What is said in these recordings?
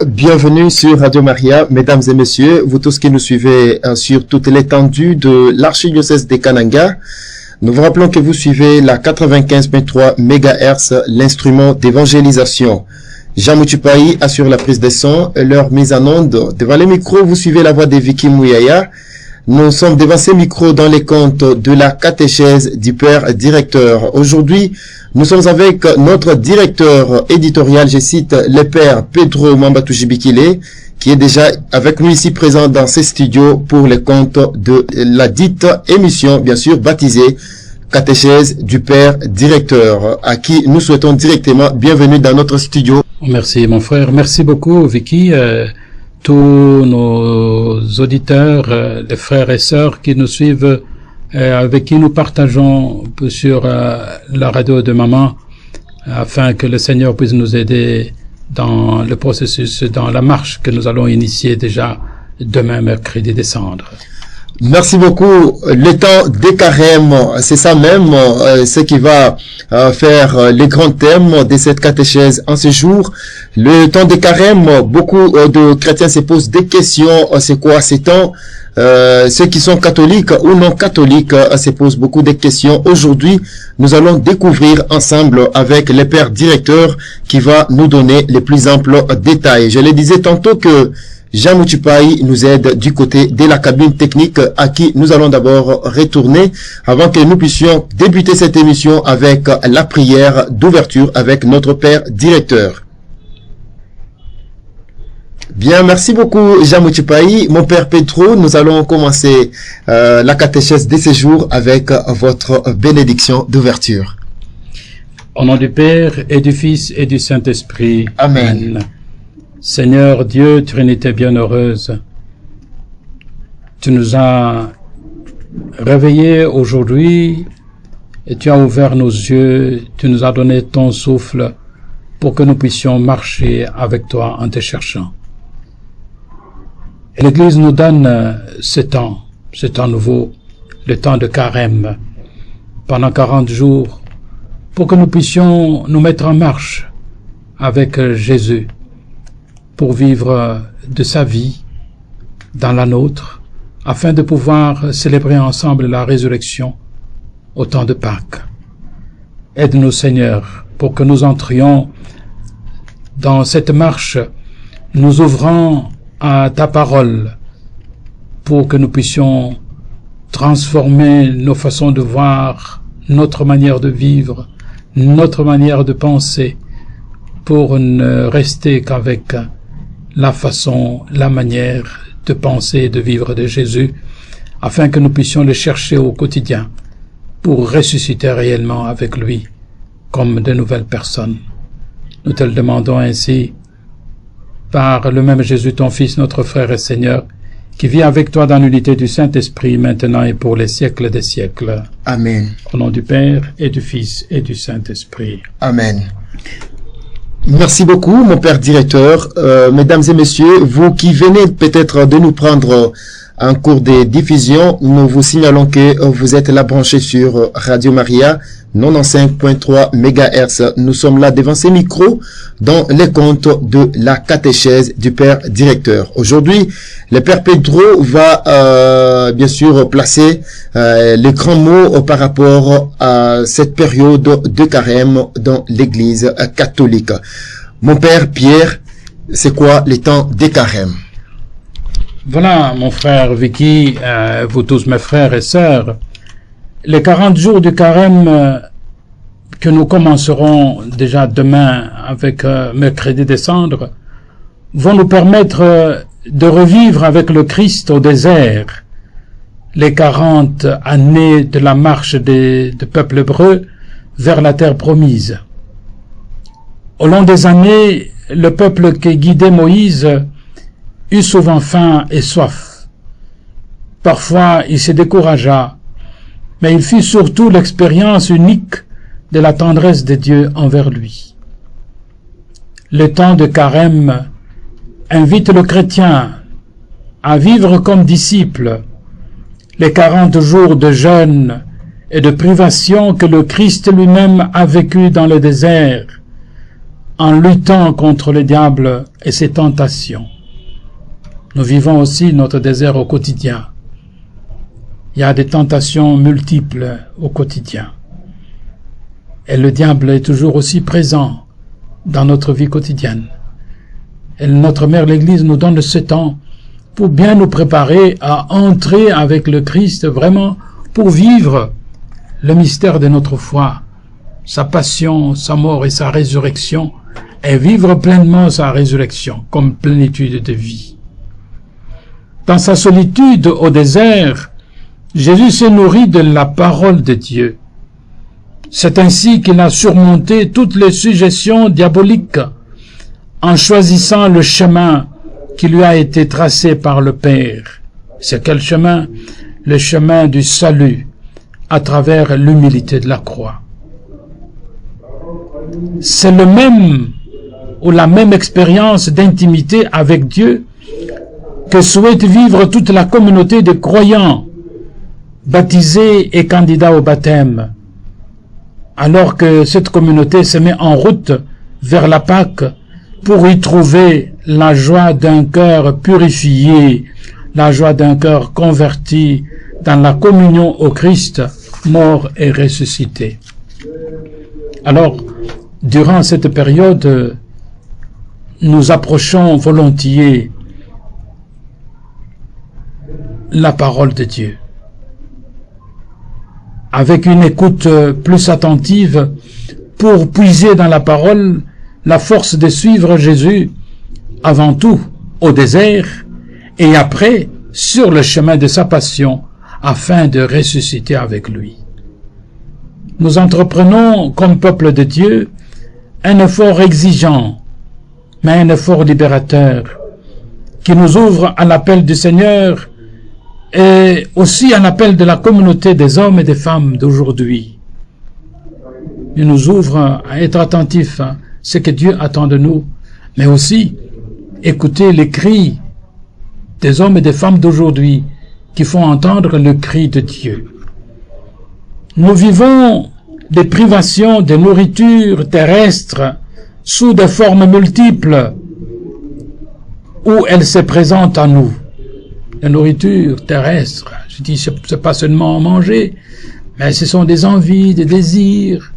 Bienvenue sur Radio Maria, mesdames et messieurs, vous tous qui nous suivez sur toute l'étendue de l'archidiocèse de Kananga. Nous vous rappelons que vous suivez la 95.3 MHz, l'instrument d'évangélisation. Jean Moutupaï assure la prise de son et leur mise en onde. Devant les micros, vous suivez la voix de Vicky Mouyaya. Nous sommes devant ces micros dans les comptes de la catéchèse du Père Directeur. Aujourd'hui, nous sommes avec notre directeur éditorial, je cite le Père Pedro Mambatouji-Bikile, qui est déjà avec nous ici présent dans ces studios pour les comptes de la dite émission, bien sûr, baptisée catéchèse du Père Directeur, à qui nous souhaitons directement bienvenue dans notre studio. Merci mon frère, merci beaucoup Vicky. Tous nos auditeurs, les frères et sœurs qui nous suivent, avec qui nous partageons sur la radio de maman, afin que le Seigneur puisse nous aider dans le processus, dans la marche que nous allons initier déjà demain, mercredi des cendres. Merci beaucoup. Le temps des carêmes, c'est ça même, ce qui va faire les grands thèmes de cette catéchèse en ce jour. Le temps des carêmes, beaucoup de chrétiens se posent des questions. C'est quoi ces temps? Ceux qui sont catholiques ou non catholiques se posent beaucoup de questions. Aujourd'hui, nous allons découvrir ensemble avec le Père Directeur qui va nous donner les plus amples détails. Je le disais tantôt que Jean Moutupaï nous aide du côté de la cabine technique à qui nous allons d'abord retourner avant que nous puissions débuter cette émission avec la prière d'ouverture avec notre Père Directeur. Bien, merci beaucoup Jean Moutupaï. Mon Père Pedro, nous allons commencer la catéchèse de ce jour avec votre bénédiction d'ouverture. Au nom du Père et du Fils et du Saint-Esprit. Amen. Seigneur Dieu, Trinité bienheureuse, tu nous as réveillés aujourd'hui et tu as ouvert nos yeux, tu nous as donné ton souffle pour que nous puissions marcher avec toi en te cherchant. Et l'Église nous donne ce temps nouveau, le temps de carême, pendant 40 jours, pour que nous puissions nous mettre en marche avec Jésus, pour vivre de sa vie dans la nôtre, afin de pouvoir célébrer ensemble la résurrection au temps de Pâques. Aide-nous, Seigneur, pour que nous entrions dans cette marche, nous ouvrant à ta parole, pour que nous puissions transformer nos façons de voir, notre manière de vivre, notre manière de penser, pour ne rester qu'avec la façon, la manière de penser et de vivre de Jésus, afin que nous puissions le chercher au quotidien pour ressusciter réellement avec lui comme de nouvelles personnes. Nous te le demandons ainsi par le même Jésus, ton Fils, notre frère et Seigneur, qui vit avec toi dans l'unité du Saint-Esprit, maintenant et pour les siècles des siècles. Amen. Au nom du Père et du Fils et du Saint-Esprit. Amen. Merci beaucoup, mon Père Directeur. Mesdames et messieurs, vous qui venez peut-être de nous prendre en cours de diffusion, nous vous signalons que vous êtes là branché sur Radio Maria 95.3 MHz. Nous sommes là devant ces micros dans les comptes de la catéchèse du Père Directeur. Aujourd'hui, le Père Pedro va bien sûr placer les grands mots par rapport à cette période de carême dans l'Église catholique. Mon Père Pierre, c'est quoi les temps des carêmes? Voilà, mon frère Vicky, vous tous mes frères et sœurs, les 40 jours du carême que nous commencerons déjà demain avec mercredi des cendres vont nous permettre de revivre avec le Christ au désert les 40 années de la marche du peuple hébreu vers la terre promise. Au long des années, le peuple qui guidait Moïse eut souvent faim et soif. Parfois, il se découragea, mais il fit surtout l'expérience unique de la tendresse de Dieu envers lui. Le temps de carême invite le chrétien à vivre comme disciple les 40 jours de jeûne et de privation que le Christ lui-même a vécu dans le désert, en luttant contre le diable et ses tentations. Nous vivons aussi notre désert au quotidien. Il y a des tentations multiples au quotidien. Et le diable est toujours aussi présent dans notre vie quotidienne. Et notre Mère l'Église nous donne ce temps pour bien nous préparer à entrer avec le Christ, vraiment pour vivre le mystère de notre foi, sa passion, sa mort et sa résurrection, et vivre pleinement sa résurrection comme plénitude de vie. Dans sa solitude au désert, Jésus s'est nourri de la parole de Dieu. C'est ainsi qu'il a surmonté toutes les suggestions diaboliques en choisissant le chemin qui lui a été tracé par le Père. C'est quel chemin? Le chemin du salut à travers l'humilité de la croix. C'est le même ou la même expérience d'intimité avec Dieu que souhaite vivre toute la communauté de croyants baptisés et candidats au baptême, alors que cette communauté se met en route vers la Pâque pour y trouver la joie d'un cœur purifié, la joie d'un cœur converti dans la communion au Christ, mort et ressuscité. Alors, durant cette période, nous approchons volontiers la parole de Dieu, avec une écoute plus attentive pour puiser dans la parole la force de suivre Jésus, avant tout au désert et après sur le chemin de sa passion, afin de ressusciter avec lui. Nous entreprenons comme peuple de Dieu un effort exigeant, mais un effort libérateur, qui nous ouvre à l'appel du Seigneur et aussi à l'appel de la communauté des hommes et des femmes d'aujourd'hui. Il nous ouvre à être attentifs à ce que Dieu attend de nous, mais aussi écouter les cris des hommes et des femmes d'aujourd'hui qui font entendre le cri de Dieu. Nous vivons des privations de nourriture terrestre sous des formes multiples où elles se présentent à nous. La nourriture terrestre, je dis, c'est pas seulement manger, mais ce sont des envies, des désirs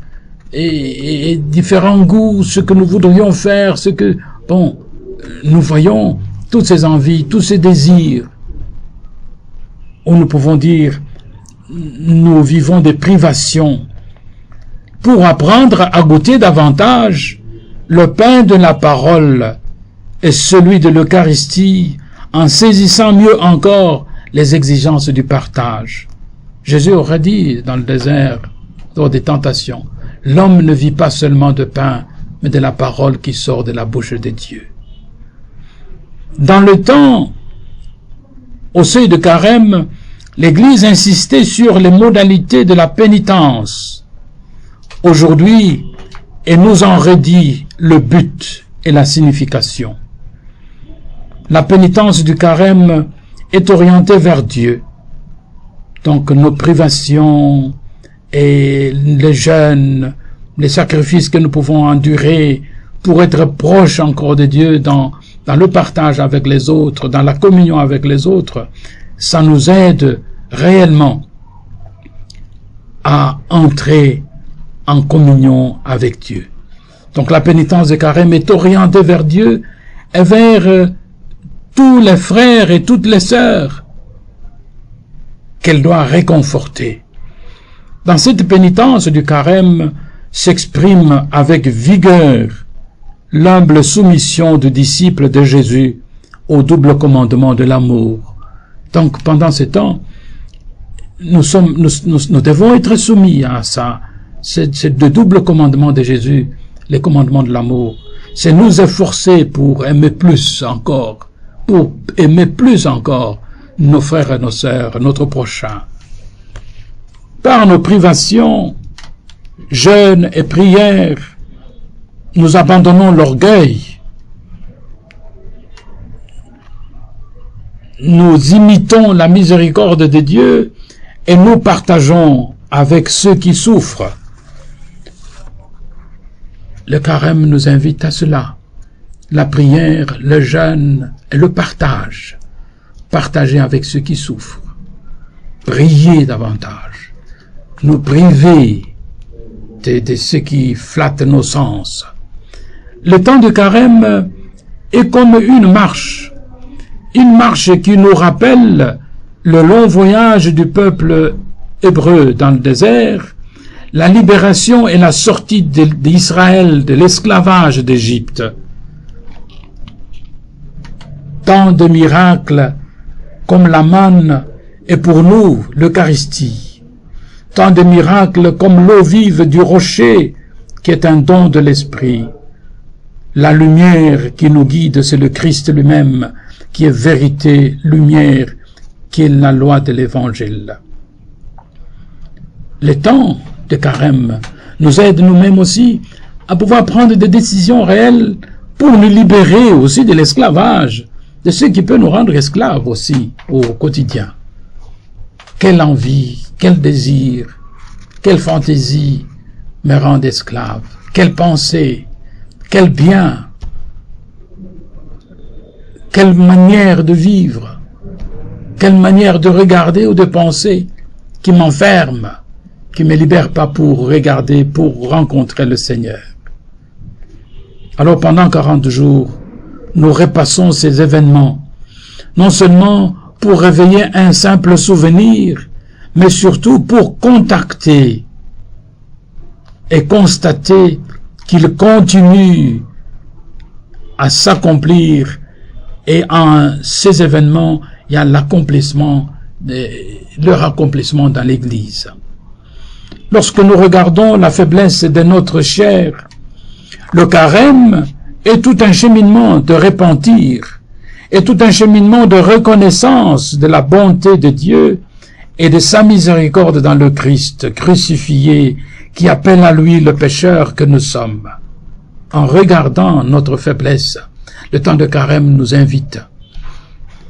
et différents goûts, ce que nous voudrions faire, ce que, bon, nous voyons toutes ces envies, tous ces désirs, où nous pouvons dire, nous vivons des privations pour apprendre à goûter davantage le pain de la parole et celui de l'Eucharistie, en saisissant mieux encore les exigences du partage. Jésus aurait dit dans le désert, lors des tentations, l'homme ne vit pas seulement de pain, mais de la parole qui sort de la bouche de Dieu. Dans le temps, au seuil de Carême, l'Église insistait sur les modalités de la pénitence. Aujourd'hui, elle nous en redit le but et la signification. La pénitence du Carême est orientée vers Dieu. Donc nos privations et les jeûnes, les sacrifices que nous pouvons endurer pour être proches encore de Dieu dans le partage avec les autres, dans la communion avec les autres, ça nous aide réellement à entrer en communion avec Dieu. Donc la pénitence de Carême est orientée vers Dieu et vers tous les frères et toutes les sœurs qu'elle doit réconforter. Dans cette pénitence du Carême s'exprime avec vigueur l'humble soumission du disciple de Jésus au double commandement de l'amour. Donc pendant ce temps, nous devons être soumis à ça. C'est le double commandement de Jésus, les commandements de l'amour. C'est nous efforcer pour aimer plus encore, nos frères et nos sœurs, notre prochain. Par nos privations, jeûnes et prières, nous abandonnons l'orgueil. Nous imitons la miséricorde de Dieu et nous partageons avec ceux qui souffrent. Le carême nous invite à cela. La prière, le jeûne et le partage. Partager avec ceux qui souffrent. Prier davantage. Nous priver de ce qui flatte nos sens. Le temps de carême est comme une marche qui nous rappelle le long voyage du peuple hébreu dans le désert, la libération et la sortie d'Israël de l'esclavage d'Égypte. Tant de miracles comme la manne est pour nous l'Eucharistie. Tant de miracles comme l'eau vive du rocher qui est un don de l'Esprit. La lumière qui nous guide, c'est le Christ lui-même, qui est vérité, lumière, qui est la loi de l'Évangile. Le temps de carême nous aide nous-mêmes aussi à pouvoir prendre des décisions réelles pour nous libérer aussi de l'esclavage, de ce qui peut nous rendre esclaves aussi au quotidien. Quelle envie, quel désir, quelle fantaisie me rendent esclave, quelle pensée, quel bien, quelle manière de vivre, quelle manière de regarder ou de penser qui m'enferme, qui ne me libère pas pour regarder, pour rencontrer le Seigneur. Alors pendant 40 jours, nous repassons ces événements, non seulement pour réveiller un simple souvenir, mais surtout pour contacter et constater qu'il continue à s'accomplir, et en ces événements, il y a leur accomplissement dans l'Église. Lorsque nous regardons la faiblesse de notre chair, le carême est tout un cheminement de repentir, est tout un cheminement de reconnaissance de la bonté de Dieu et de sa miséricorde dans le Christ crucifié, qui appelle à lui le pécheur que nous sommes. En regardant notre faiblesse, le temps de carême nous invite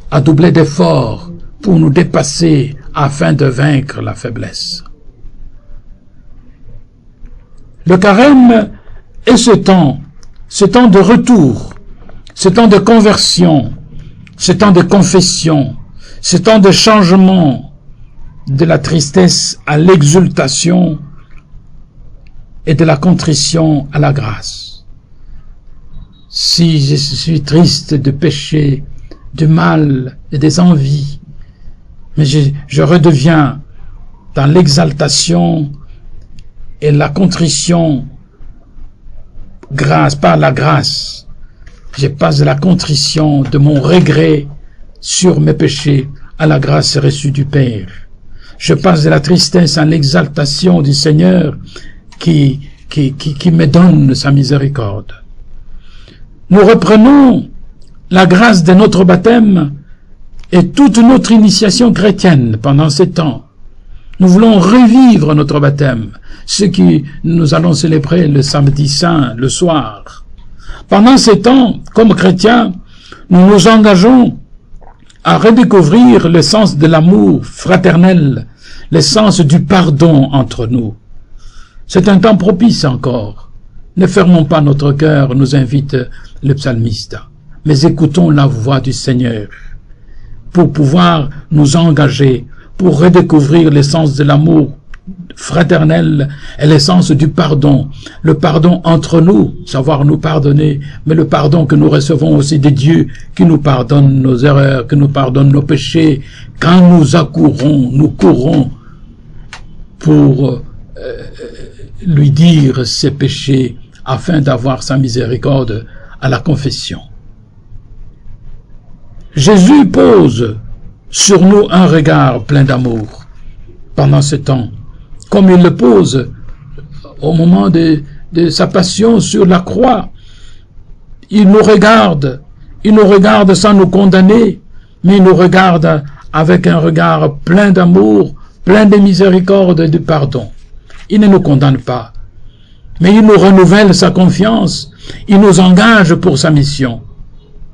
à doubler d'efforts pour nous dépasser afin de vaincre la faiblesse. Le carême est ce temps de retour, ce temps de conversion, ce temps de confession, ce temps de changement de la tristesse à l'exultation et de la contrition à la grâce. Si je suis triste de péché, du mal et des envies, mais je redeviens dans l'exaltation et la contrition par la grâce. Je passe de la contrition, de mon regret sur mes péchés à la grâce reçue du Père. Je passe de la tristesse à l'exaltation du Seigneur qui me donne sa miséricorde. Nous reprenons la grâce de notre baptême et toute notre initiation chrétienne pendant ces temps. Nous voulons revivre notre baptême, ce que nous allons célébrer le samedi saint, le soir. Pendant ces temps, comme chrétiens, nous nous engageons à redécouvrir le sens de l'amour fraternel, le sens du pardon entre nous. C'est un temps propice encore. Ne fermons pas notre cœur, nous invite le psalmiste, mais écoutons la voix du Seigneur pour pouvoir nous engager, pour redécouvrir l'essence de l'amour fraternel et l'essence du pardon. Le pardon entre nous, savoir nous pardonner, mais le pardon que nous recevons aussi de Dieu, qui nous pardonne nos erreurs, qui nous pardonne nos péchés. Quand nous courons pour lui dire ses péchés afin d'avoir sa miséricorde à la confession. Jésus pose sur nous un regard plein d'amour pendant ce temps, comme il le pose au moment de sa passion sur la croix. Il nous regarde sans nous condamner, mais il nous regarde avec un regard plein d'amour, plein de miséricorde et de pardon. Il ne nous condamne pas, mais il nous renouvelle sa confiance, il nous engage pour sa mission.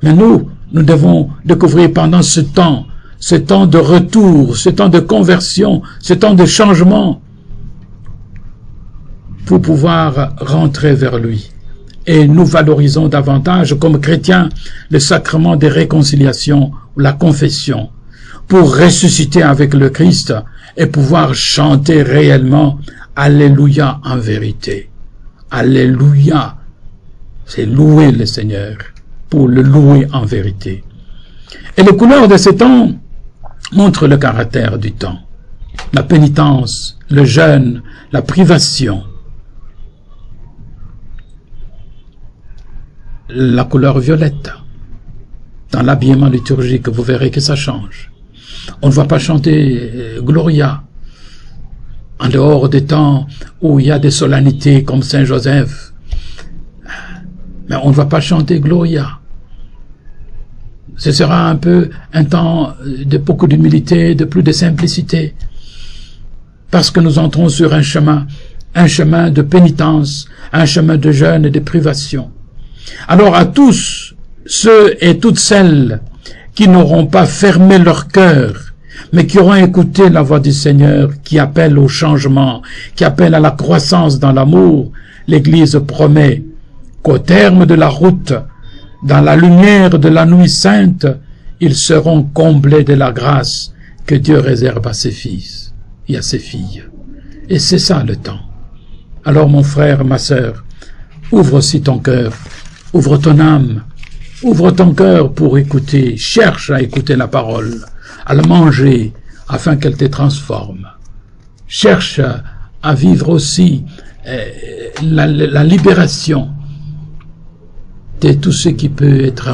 Mais nous devons découvrir pendant ce temps de retour, ce temps de conversion, ce temps de changement, pour pouvoir rentrer vers lui et nous valorisons davantage comme chrétiens le sacrement des réconciliations ou la confession pour ressusciter avec le Christ et pouvoir chanter réellement Alléluia en vérité. Alléluia, c'est louer le Seigneur pour le louer en vérité. Et les couleurs de ces temps montrent le caractère du temps. La pénitence, le jeûne, la privation. La couleur violette. Dans l'habillement liturgique, vous verrez que ça change. On ne va pas chanter Gloria en dehors des temps où il y a des solennités comme Saint-Joseph. Mais on ne va pas chanter Gloria. Ce sera un peu un temps de beaucoup d'humilité, de plus de simplicité. Parce que nous entrons sur un chemin de pénitence, un chemin de jeûne et de privation. Alors à tous ceux et toutes celles qui n'auront pas fermé leur cœur, mais qui auront écouté la voix du Seigneur, qui appelle au changement, qui appelle à la croissance dans l'amour, l'Église promet qu'au terme de la route, dans la lumière de la nuit sainte, ils seront comblés de la grâce que Dieu réserve à ses fils et à ses filles. Et c'est ça le temps. Alors mon frère, ma sœur, ouvre aussi ton cœur, ouvre ton âme, ouvre ton cœur pour écouter, cherche à écouter la parole, à la manger afin qu'elle te transforme. Cherche à vivre aussi la libération de tout ce qui peut être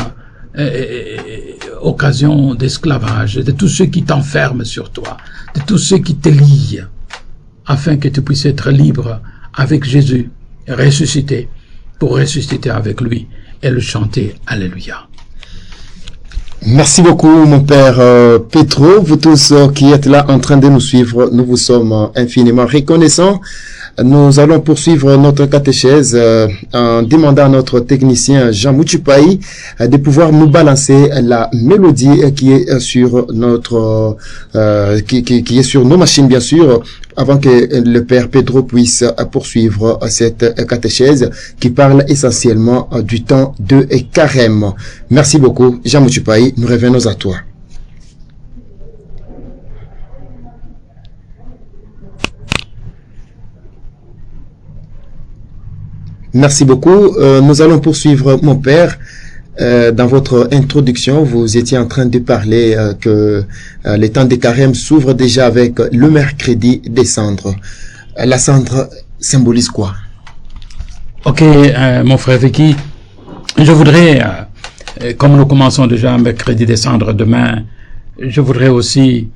occasion d'esclavage, de tout ce qui t'enferme sur toi, de tout ce qui te lie, afin que tu puisses être libre avec Jésus, ressuscité, pour ressusciter avec lui et le chanter Alléluia. Merci beaucoup, mon père Petro. Vous tous qui êtes là en train de nous suivre, nous vous sommes infiniment reconnaissants. Nous allons poursuivre notre catéchèse en demandant à notre technicien Jean Mouchupaï de pouvoir nous balancer la mélodie qui est sur notre qui est sur nos machines, bien sûr, avant que le père Pedro puisse poursuivre cette catéchèse qui parle essentiellement du temps de carême. Merci beaucoup, Jean Mouchupaï. Nous revenons à toi. Merci beaucoup. Nous allons poursuivre, mon père. Dans votre introduction, vous étiez en train de parler que les temps de carême s'ouvrent déjà avec le mercredi des cendres. La cendre symbolise quoi? Ok, mon frère Vicky, je voudrais, comme nous commençons déjà mercredi des cendres demain, je voudrais aussi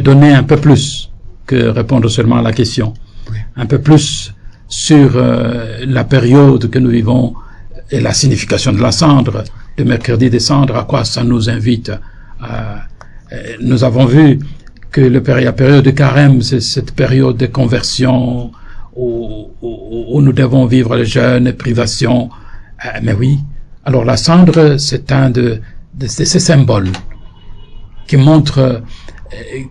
donner un peu plus que répondre seulement à la question. Oui. Un peu plus sur la période que nous vivons et la signification de la cendre, de mercredi des cendres, à quoi ça nous invite. Nous avons vu que la période de carême, c'est cette période de conversion où nous devons vivre le jeûne et privation. Mais oui, alors la cendre, c'est un de ces symboles qui montrent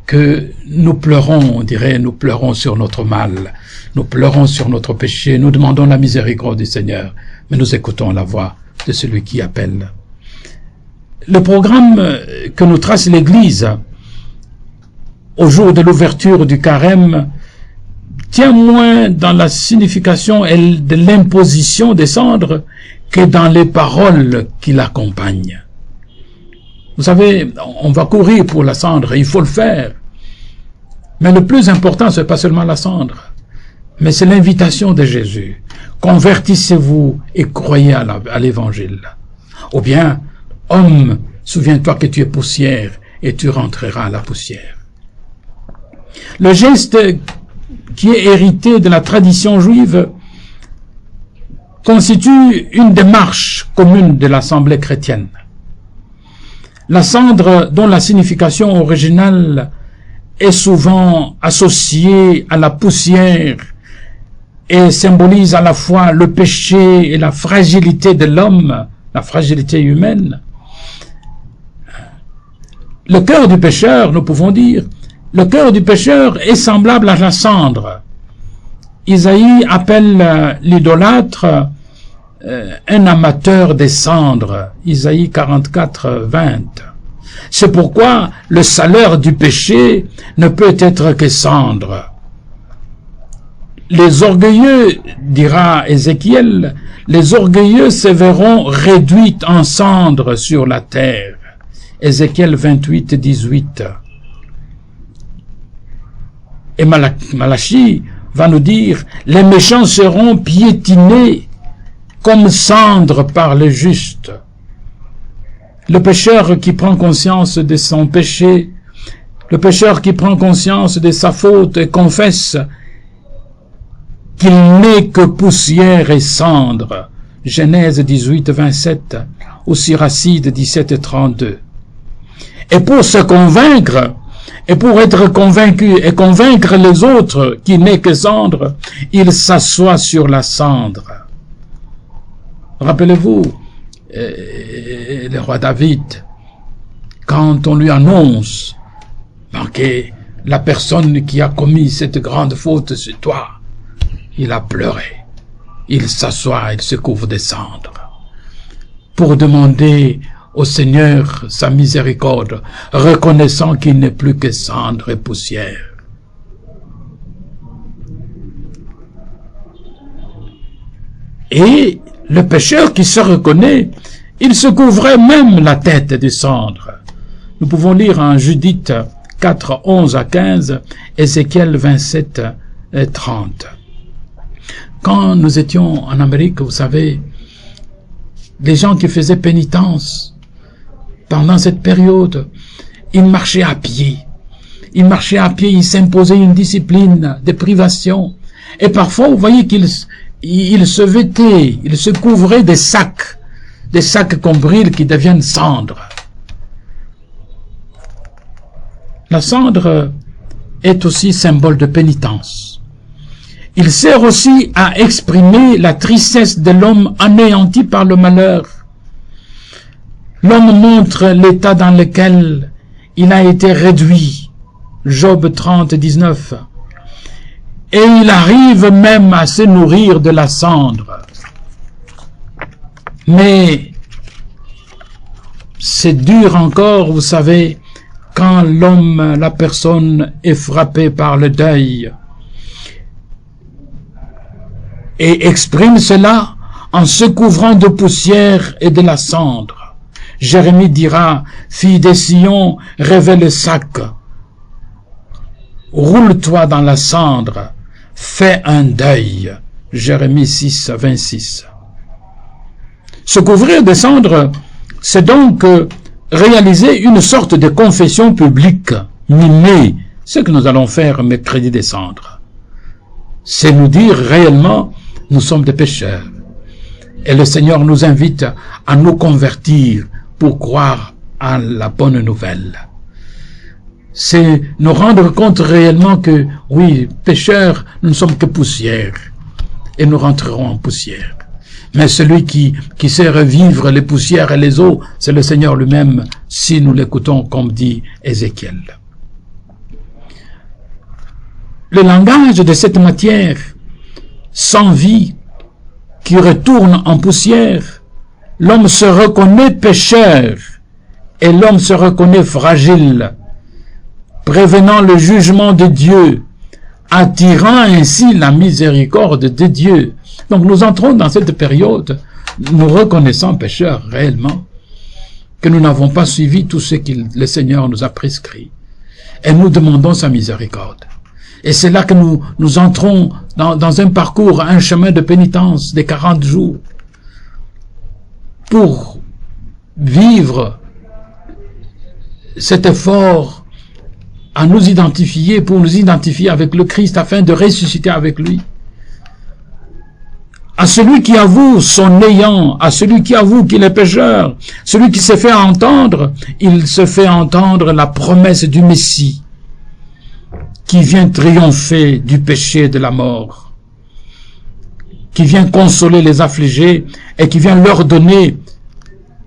que nous pleurons, on dirait, nous pleurons sur notre mal, nous pleurons sur notre péché, nous demandons la miséricorde du Seigneur, mais nous écoutons la voix de celui qui appelle. Le programme que nous trace l'Église au jour de l'ouverture du carême tient moins dans la signification et de l'imposition des cendres que dans les paroles qui l'accompagnent. Vous savez, on va courir pour la cendre, il faut le faire. Mais le plus important, ce n'est pas seulement la cendre, mais c'est l'invitation de Jésus. Convertissez-vous et croyez à l'évangile. Ou bien, homme, souviens-toi que tu es poussière et tu rentreras à la poussière. Le geste qui est hérité de la tradition juive constitue une démarche commune de l'Assemblée chrétienne. La cendre, dont la signification originale est souvent associée à la poussière et symbolise à la fois le péché et la fragilité de l'homme, la fragilité humaine. Le cœur du pécheur, nous pouvons dire, le cœur du pécheur est semblable à la cendre. Isaïe appelle l'idolâtre un amateur des cendres. Isaïe 44, 20. C'est pourquoi le salaire du péché ne peut être que cendre. Les orgueilleux, dira Ézéchiel, les orgueilleux se verront réduits en cendres sur la terre. Ézéchiel 28, 18. Et Malachie va nous dire, les méchants seront piétinés comme cendres par les justes. Le pécheur qui prend conscience de son péché, le pécheur qui prend conscience de sa faute et confesse qu'il n'est que poussière et cendre. Genèse 18, 27 ou Siracide 17, 32. Et pour se convaincre, et pour être convaincu et convaincre les autres qu'il n'est que cendre, il s'assoit sur la cendre. Rappelez-vous, le roi David, quand on lui annonce que la personne qui a commis cette grande faute, c'est toi, il a pleuré. Il s'assoit, il se couvre de cendres pour demander au Seigneur sa miséricorde, reconnaissant qu'il n'est plus que cendre et poussière. Et le pécheur qui se reconnaît, il se couvrait même la tête de cendre. Nous pouvons lire en Judith 4, 11 à 15, Ézéchiel 27, 30. Quand nous étions en Amérique, vous savez, les gens qui faisaient pénitence, pendant cette période, ils marchaient à pied. Ils marchaient à pied, ils s'imposaient une discipline de privation. Et parfois, vous voyez qu'ils se vêtaient, ils se couvraient des sacs qu'on brûle qui deviennent cendres. La cendre est aussi symbole de pénitence. Il sert aussi à exprimer la tristesse de l'homme anéanti par le malheur. L'homme montre l'état dans lequel il a été réduit. Job 30, 19. Et il arrive même à se nourrir de la cendre. Mais c'est dur encore, vous savez, quand l'homme, la personne est frappée par le deuil et exprime cela en se couvrant de poussière et de la cendre. Jérémie dira, fille des Sion, révèle le sac, roule-toi dans la cendre, fais un deuil. Jérémie 6, 26. Se couvrir de cendres, c'est donc réaliser une sorte de confession publique, mimer ce que nous allons faire mercredi des cendres. C'est nous dire réellement, nous sommes des pécheurs. Et le Seigneur nous invite à nous convertir pour croire à la bonne nouvelle. C'est nous rendre compte réellement que, oui, pécheurs, nous ne sommes que poussière. Et nous rentrerons en poussière. Mais celui qui sait revivre les poussières et les eaux, c'est le Seigneur lui-même, si nous l'écoutons comme dit Ézéchiel. Le langage de cette matière, sans vie, qui retourne en poussière, l'homme se reconnaît pécheur et l'homme se reconnaît fragile, prévenant le jugement de Dieu, attirant ainsi la miséricorde de Dieu. Donc nous entrons dans cette période, nous reconnaissant pécheurs réellement, que nous n'avons pas suivi tout ce que le Seigneur nous a prescrit. Et nous demandons sa miséricorde. Et c'est là que nous entrons dans un parcours, un chemin de pénitence de 40 jours pour vivre cet effort à nous identifier, pour nous identifier avec le Christ afin de ressusciter avec lui. À celui qui avoue son néant, à celui qui avoue qu'il est pécheur, celui qui se fait entendre, il se fait entendre la promesse du Messie qui vient triompher du péché et de la mort, qui vient consoler les affligés et qui vient leur donner,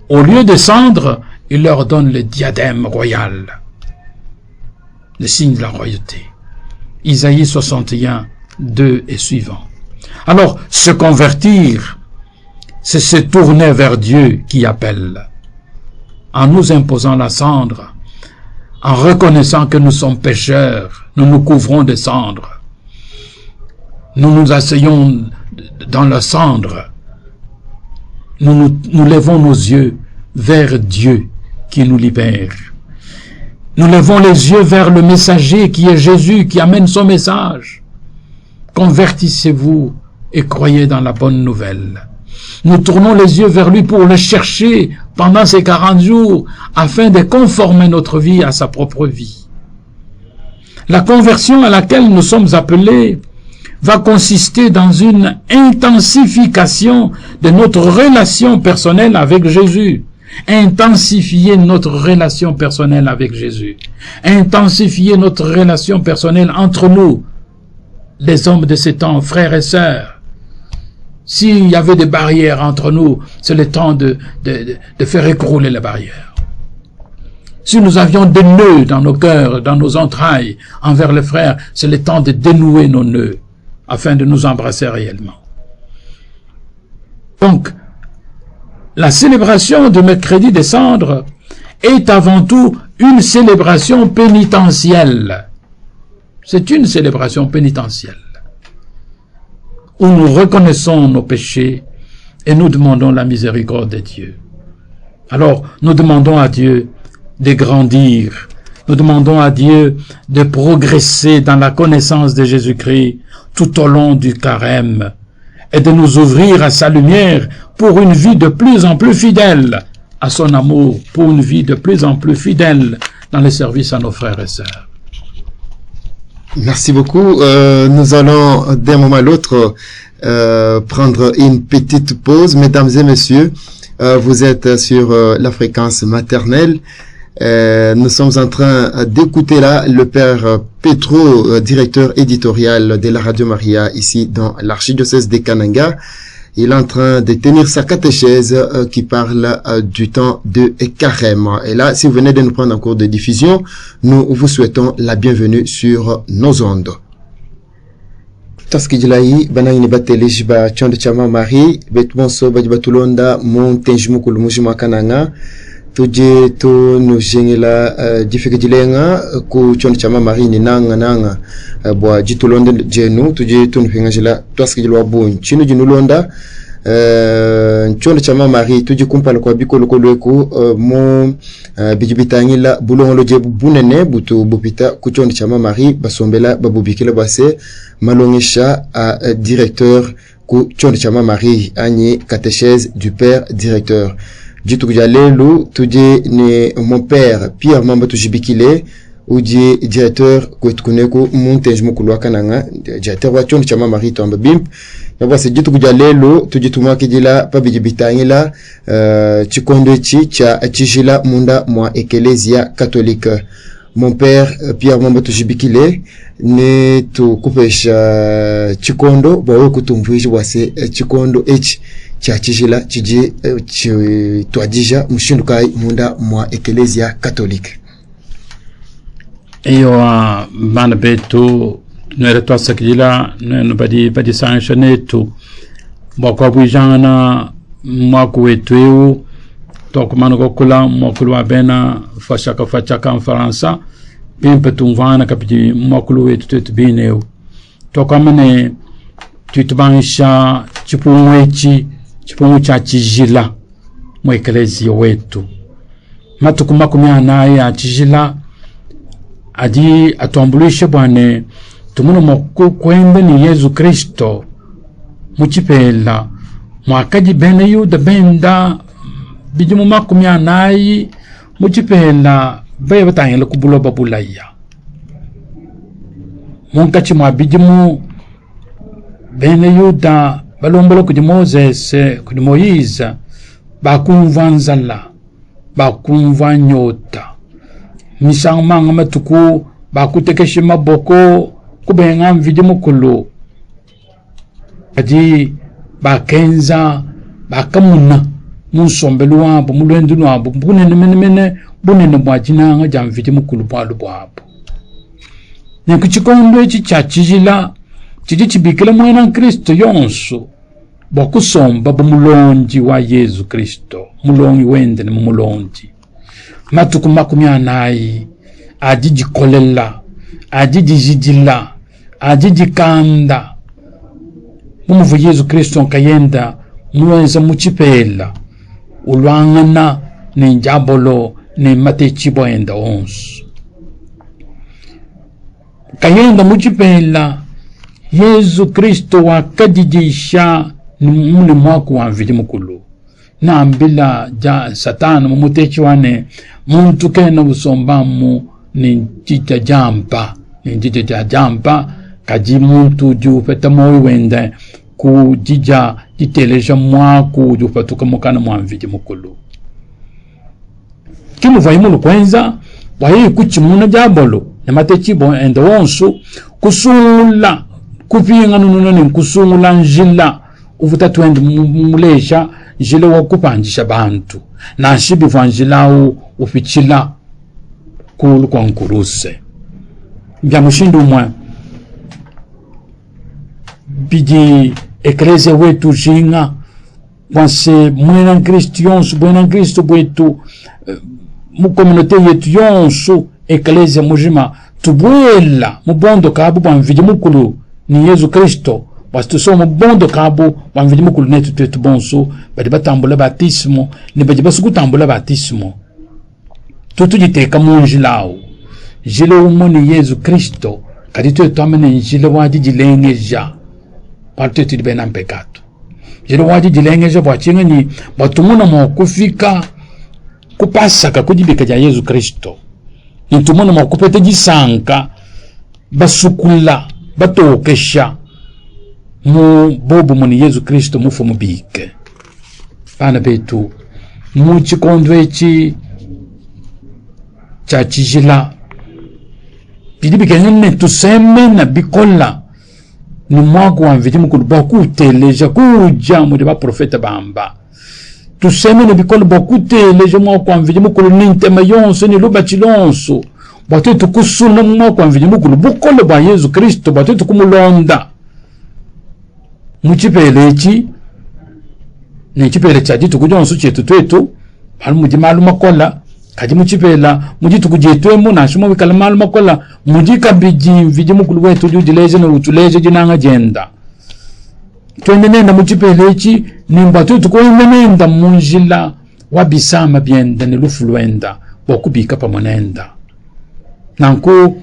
au lieu de cendre, il leur donne le diadème royal, le signe de la royauté. Isaïe 61, 2 et suivant. Alors, se convertir, c'est se tourner vers Dieu qui appelle. En nous imposant la cendre, en reconnaissant que nous sommes pécheurs, nous nous couvrons de cendres. Nous nous asseyons dans la cendre. Nous levons nos yeux vers Dieu qui nous libère. Nous levons les yeux vers le messager qui est Jésus, qui amène son message. Convertissez-vous et croyez dans la bonne nouvelle. Nous tournons les yeux vers lui pour le chercher pendant ces 40 jours afin de conformer notre vie à sa propre vie. La conversion à laquelle nous sommes appelés va consister dans une intensification de notre relation personnelle avec Jésus. Intensifier notre relation personnelle avec Jésus. Intensifier notre relation personnelle entre nous, les hommes de ces temps, frères et sœurs. S'il y avait des barrières entre nous, c'est le temps de faire écrouler les barrières. Si nous avions des nœuds dans nos cœurs, dans nos entrailles, envers les frères, c'est le temps de dénouer nos nœuds, afin de nous embrasser réellement. Donc, la célébration du mercredi des cendres est avant tout une célébration pénitentielle. C'est une célébration pénitentielle, où nous reconnaissons nos péchés et nous demandons la miséricorde de Dieu. Alors, nous demandons à Dieu de grandir, nous demandons à Dieu de progresser dans la connaissance de Jésus-Christ tout au long du carême et de nous ouvrir à sa lumière pour une vie de plus en plus fidèle à son amour, pour une vie de plus en plus fidèle dans le service à nos frères et sœurs. Merci beaucoup. Nous allons d'un moment à l'autre prendre une petite pause. Mesdames et messieurs, vous êtes sur la fréquence maternelle. Nous sommes en train d'écouter là le père Petro, directeur éditorial de la Radio Maria ici dans l'archidiocèse de Kananga. Il est en train de tenir sa catéchèse qui parle du temps de carême. Et là, si vous venez de nous prendre en cours de diffusion, nous vous souhaitons la bienvenue sur nos ondes. Taskijilai banani ni batelish ba chonde chama Marie betmonso batulonda mon tenjimukulu mujima Kananga tuje to no jengela jifikejilenga ku chonde chama Marie ni nanga bwa jitulonda jenu tuje to nfingajila taskijilwa bon chino jinulonda chonde chama Marie tuje kumpala kwa bikolo kolweku mo bijibitangila bulongolo je bunene butu bupita ku chonde chama Marie basombela babubikila base malongisha à directeur ku chonde chama Marie ani catéchèse du père directeur Jitukujalelu tuje ni mon père Pierre Mamba tujibikile uji directeur kwetukuneko muntenjmu kulwa Kananga directeur wa chonde chama Marie tomba bimp yaba se jitukujalelu tujituma kijila pabijibitangila chikondo chi cha chijila munda mwa ecclesia catholique. Mon père Pierre Mamba tujibikile ne tu kupesha chikondo bawe kutumvuishi wase chikondo echi chachijila chiji twadija mushindukai munda mwa ecclesia catholique. Iyo manabetu nwere twasakijila nubadi sanctionné tu bokwa bujana mwakuwetu tokumano kula mwakulu bena fachaka en faransa pimpe tumvana kapiji mwakulu wetu tetubineu tokamane tutubanisha chipungu cha chijila mwekelezi wetu matukuma kumya naye achijila adi atuambulishe bwane tumuno moku kwende ni Yesu Kristo muchipela mwakaji bene yuda benda bijumu makumya naye muchipela baye batangela kubulo babulaya munkachi mwa bijumu bene yuda balombola kudi Moses kudi Moise bakumva nzala bakumva nyota misangmanga matuku bakutekeshe maboko kubenga mvidi mukulu adi bakenza bakamuna munsombelu wabo mulwendu wabo bunene bwajinanga jamvidi mukulu bwalu bwabo nekuchikondo echi chachijila chiji chibikila mwana Kristo yonso bokusomba bumulonji wa Yesu Kristo mulongi wende ni mulonji matuku 40 ajijikolela ajijijidila ajijikanda mumuvu Yesu Kristo nkayenda mulwenza muchipela ulwangana ni njabolo ni matechibo enda onsu kayenda muchipela Yesu Kristo wakadijisha ni muli mwaku wa mvidi mukulu na ambila ja satana mumutechi wane muntu kena usombamu ni njija jampa kaji muntu ju peta moyi wende ku jija jiteleja mwaku ju patuka mukana mwa mvidi mukulu kimu vaimulu kwenza wahi kuchimuna jabolo na matechibo enda wonsu kusula kupinga nununani kusungula njila uvuta twende mulesha njila wakupanjisha bantu na nshibi vanjilao ufichila kulu kwa nkuruse mbya mushindu mwa biji eklezia wetu jinga wanse mwena Kristo yonsu mwena Kristo wetu mu komunote yetu yonsu eklezia mujima tubuela mubondo kabu bwa mvidi mukulu ni Yesu Kristo basi somo bondo kabo bamvidi mukulu netu tetu bonso badi batambula batismo ni badi basukutambula batismo tutujiteka munjilao jile umoni Yesu Kristo kadi tetu amene njile wadi jilengeja parte tetu bena pekato jile wadi jilengeja bwachinga ni batumuna mo kufika kupasaka kujibika ja Yesu Kristo nitumuna mo kupete jisanka basukula batokesha mu bobu muni Yesu Kristo mufu mubike bana betu mu chikondwechi cha chijila bidibike nene tuseme na bikola ni mwagu wa mvidi mukulu bakuteleja kuja mu ba profeta bamba tuseme na bikola bakuteleja mwagu wa mvidi mukulu nintema yonso ni luba chilonso batu kusuna mwagu wa mvidi mukulu bukole ba Yesu Kristo batu kumulonda muchipele echi ne chipele chaji tukujonsu chetu twetu balu muji malu makola kaji muchipela muji tukujetwemo na shimo bikala malu makola muji kabiji mvidi mukulu wetu jujileje na utuleje jinanga jenda twenenenda muchipele echi nimba twetu kuenenda munjila wabisama byenda ni lufulwenda bokubika pamonenda nanku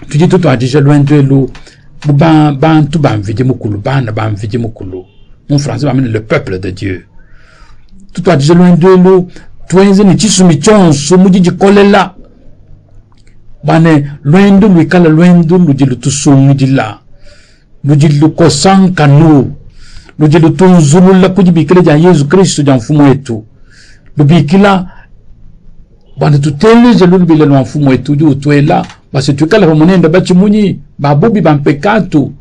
tujitu twajisha lwendwelu bantu bamvidi mukulu bana bamvidi mukulu mon français bamene le peuple de Dieu tout a déjà loin de l'eau twenze ni chisumi chonso mujiji kolela bane loin de lui kala loin de lujilu tusumu jila lujilu kosanka no lujilu tunzulula kujibikile ja Yesu Kristo ja mfumo wetu lubikila bane tuteleje lulubile no mfumo wetu ju twela basi tukala pamonenda bachi munyi babubi bampekatu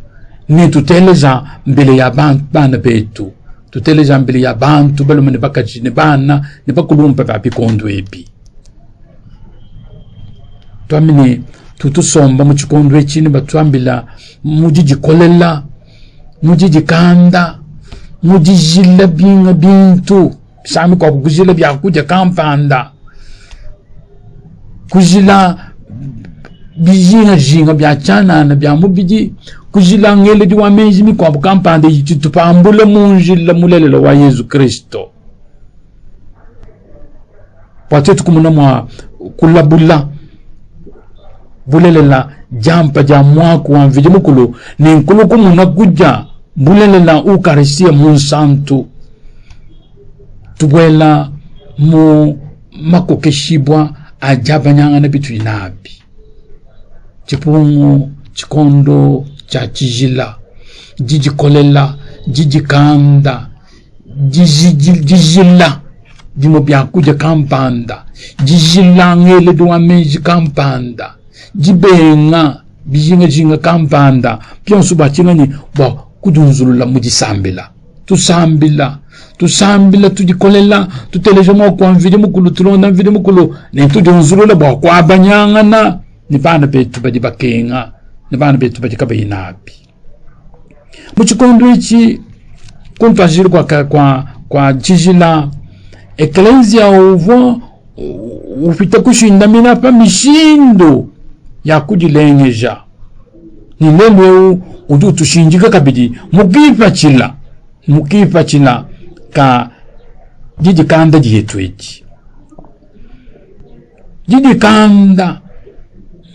ni tuteleja mbele ya bana betu tuteleja mbele ya bantu balumene bakachine bana ne bakulumpa babikondo ebi twamini tutusomba mu chikondo echini batwambila mujiji kolela mujiji kanda mujijila binga bintu sami kwa kujila byakuja kampanda kujila bijinga jinga byachana na byamubiji kujila ngele diwa menji mi kwa kampande yitupambula munjila mulelelo wa Yesu Kristo patetu kumuna mwa kulabula bulelela jampa jamwa kwa mvidi mukulu ni nkulu kumuna kuja bulelela ukarisia munsantu tubwela mu makokeshibwa ajabanyanga na bitu inabi chipungu chikondo cha chijila jiji kolela jiji kanda jijila dimo byakuja kampanda jijila ngele duwa meji kampanda jibenga bijinga kampanda pyonsu bachingani bo kudunzulula mujisambila tusambila tujikolela tuteleje mo kwa mvidi mukulu tulonda mvidi mukulu ne tudunzulula bo kwa banyangana ni bana betu bajibakenga ni bana betu bajikabayinabi muchikondo ichi kuntwajiri kwa jijila eklesia uvo upita kushinda mina pa mishindo ya kujilengeja ni lelwe udu tushinjika kabidi mukipa chila ka jiji kanda jihetu eki jiji kanda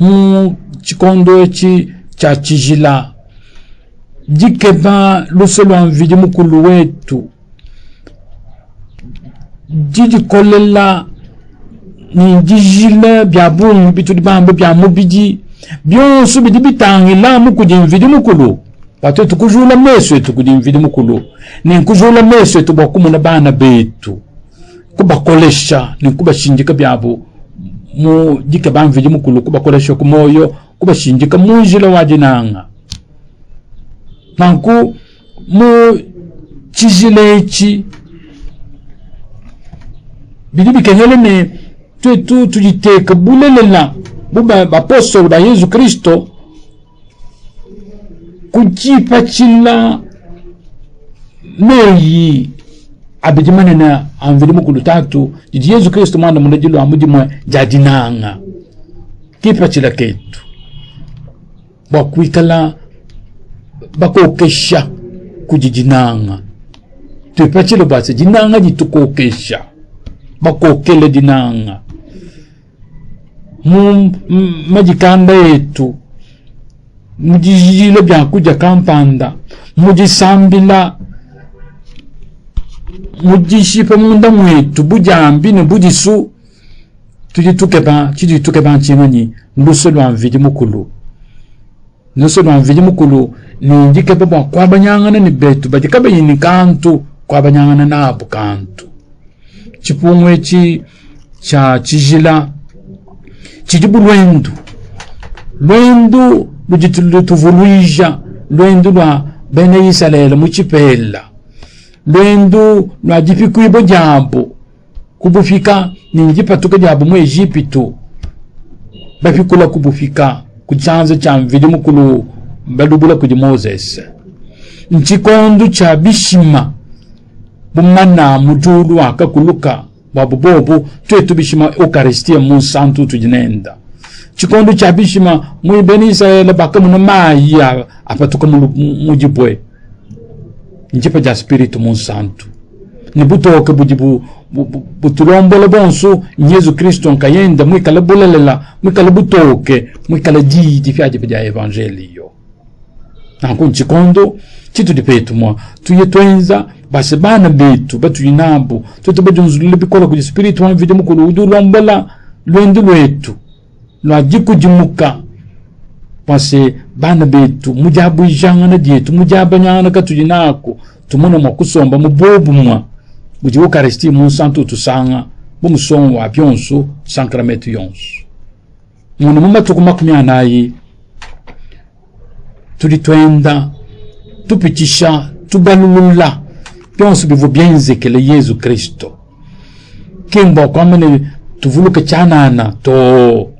mu chikondo eki cha chijila jikeba luselo mvidi mukulu wetu jiji kolela ni jijile byabu bitudi bambe bya mubiji byonso bidi bitangila mukudi mvidi mukulu pato tukujula meso tukudi mvidi mukulu ni nkujula meso tubakumuna bana betu kubakolesha ni kubashinjika byabu mu jike bamvidi mukulu kubakolesha kumoyo kubashinjika munjila wajinanga nanku mu chijilechi bidi bikenyele ne tu tujiteka bulelela buba apostolo ba Yesu Kristo kujipa chila meyi abijimane na anvili mukulu tatu jiji Yesu Kristo mwana munajilo amujimwe jadinanga kipa chila ketu bakwikala bakokesha kujijinanga tuipa chilo basi jinanga jitukokesha bakokele dinanga majikanda yetu mujijile byakuja kampanda mujisambila mujishipa munda mwetu bujambi ne bujisu tujituke ba nchimanyi luso lwa mvidi mukulu ni njike baba kwa banyangana ni betu bajikabe yini kantu kwa banyangana nabo kantu chipumwe cha chijila chijibu lwendu lujitulutuvuluija lwendu lwa bene Israeli muchipela lwendu lwa jipikuibo jabo kubufika ninjipatuka jabo mu Egypto bafikula kubufika kuchanza cha mvidi mukulu balubula kuji Moses nchikondo cha bishima bumana mujulu akakuluka babubobu twetu bishima Eucharistia mu santu tujinenda chikondo cha bishima mu beni Israeli bakamu mayi apatuka mujibwe njipa ja spiritu mu santu ni butoke bujibu butulombola bonso Yesu Kristo nkayenda mwikala bulelela mwikala butoke mwikala jiji fyaje bya evangelio nanko nchikondo chitu dipetu mwa tuyetwenza basi bana betu batuyinabo tutubajunzulile bikola ku spiritu wa mvidi mukulu udulombola lwendu lwetu lwajimuka basi bana betu mujabu ijangana dietu mujabanyana katuyinako tumona makusomba mubobu mwa buji Eucharistia mu santu tusanga bumusongo wa byonso sakramentu yonso muna mumatuku makumyanayi tulitwenda tupitisha tubalulula byonso bivu byenzekele Yesu Kristo kimbo kwamene tuvuluke chanana to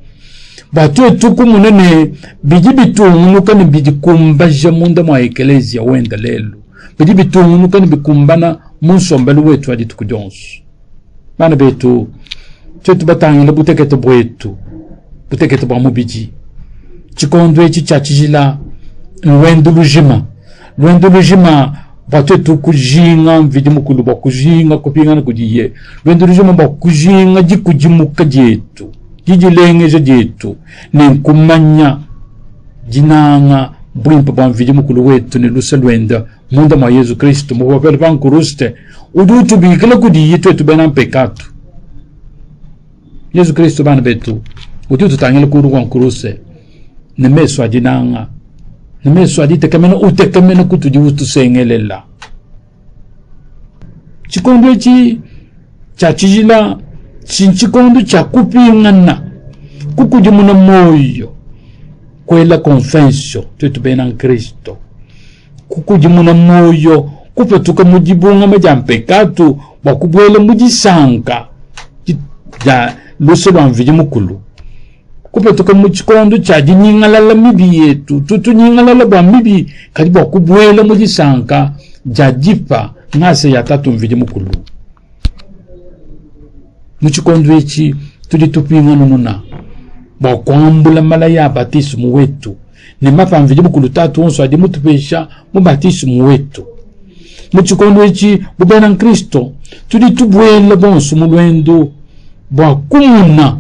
batu tukumunene biji bitumunuka ni biji kumbaja munda mwa eklesia wenda lelo biji bitumunuka ni bikumbana munsombelu wetu adi tukujonsu bana betu chetu batangile butekete bwetu butekete bwa mubiji chikondo echi chachijila lwendu lujima batu tukujinga mvidi mukulu bakujinga kupingana kujiye lwendu lujima bakujinga jikujimuka jetu jijilengeje jetu ninkumanya jinanga bwimpa bwa mvidi mukulu wetu ni lusa lwenda munda mwa Yesu Kristo mubapele pankuruste udutu bikila kudiye twetu bena mpekatu Yesu Kristo bana betu udutu tangile kuru kwa nkuruse nemeso adinanga nemeso aditekemena utekemena kutujivutu sengelela chikondo echi chachijila chinchikondo cha kupingana kukujimuna moyo kwela confession twetu bena Kristo kukujimuna moyo kupetuka mujibunga majampekatu bakubwele mujisanka ja luselo mvidi mukulu kupetuka muchikondo cha jinyingalala mibi yetu tutu nyingalala bwa mibi kadi bakubwele mujisanka jajipa ngase ya tatu mvidi mukulu muchikondo echi tuditupinga nununa bakwambula mala ya batismu wetu ni mapa mvidi mukulu tatu onso adi mutupesha mu batismu wetu muchikondo echi bubena Kristo tuditubwela bonso mulwendo bwakumuna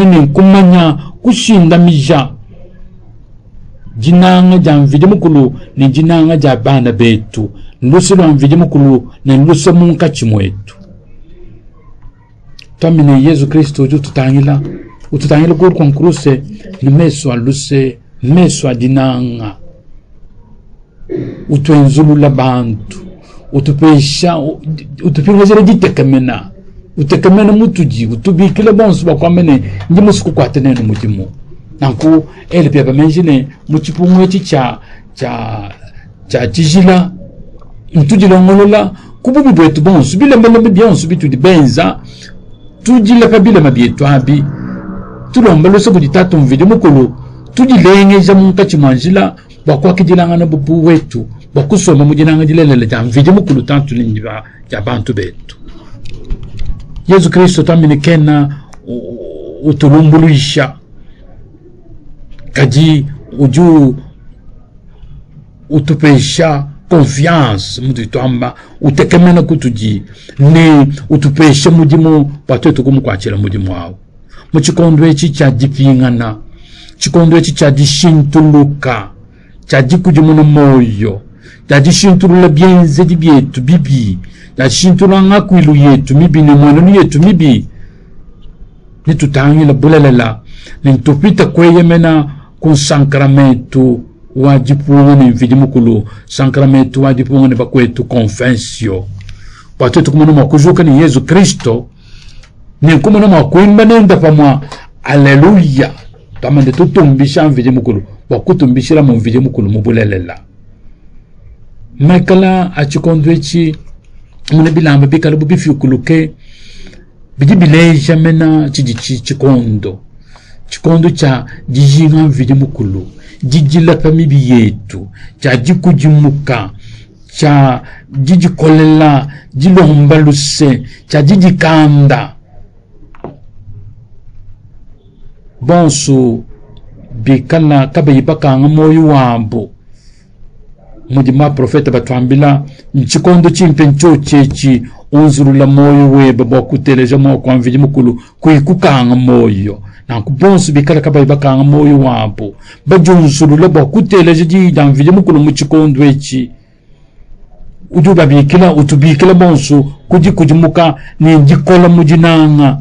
ni kumanya kushinda mija jinanga ja mvidi mukulu ni jinanga ja bana betu nlusi lwa mvidi mukulu ni nlusi munka chimwetu tamine Yesu Kristo ututangila kwa konkuruse ni meso aluse meso adinanga utwenzulula bantu utupesha utupingazira ditekemena utekamena mutuji utubikile bonso bakwamene ndimusiku kwatene no mujimu nanku ele pia bamenjine muchipumwe cha tijila mtujila ngolola kububi bwetu bonso bile mbele bionso bitu dibenza tujila kabila mabietu abi tulomba lo sobu ditatu mvidi mukulu tujilengeja munkachi manjila bakwa kijilanga na bubu wetu bakusoma mujinanga jilelele ja mvidi mukulu tantu linjiba ja bantu betu Yesu Kristo tamini kena utulumbuluisha kaji uju utupesha confiance mudu twamba utekemena kutuji ne utupesha mujimu patoto kumukwachira mujimu wao muchikondo echi cha dipingana chikondo echi cha dishintuluka cha dikujimu moyo cha dishintulula bienze dibietu bibi la shintulanga kwilu yetu mibi ni mwananu yetu mibi ni tutangi la bulela ni tupita kweye mena kun sankramento wajipunga ni mvidi mukulu sankramento wajipunga ni bakwetu confessio watoto kumano makujuka ni Yesu Kristo ni kumano makuimba nenda pamwa aleluya tamande tutumbisha mvidi mukulu wakutumbishira mu mvidi mukulu mubulela makala achikondwechi mune bilamba bikala bubifyukuluke bijibileja mena chikondo cha jijinga mvidi mukulu jijila pamibi yetu cha jikujimuka cha jijikolela jilombaluse cha jijikanda bonso bikala kabayibakanga moyo wambo mujima profeta batwambila mchikondo chimpencho chechi unzurula moyo weba bakuteleja mo kwa mvidi mukulu kuikukanga moyo na kubonsu bikala kabayibakanga moyo wambo bajunzurula bakuteleja jida mvidi mukulu mchikondo echi ujuba bikila utubikila bonsu kujimuka ni njikola mujinanga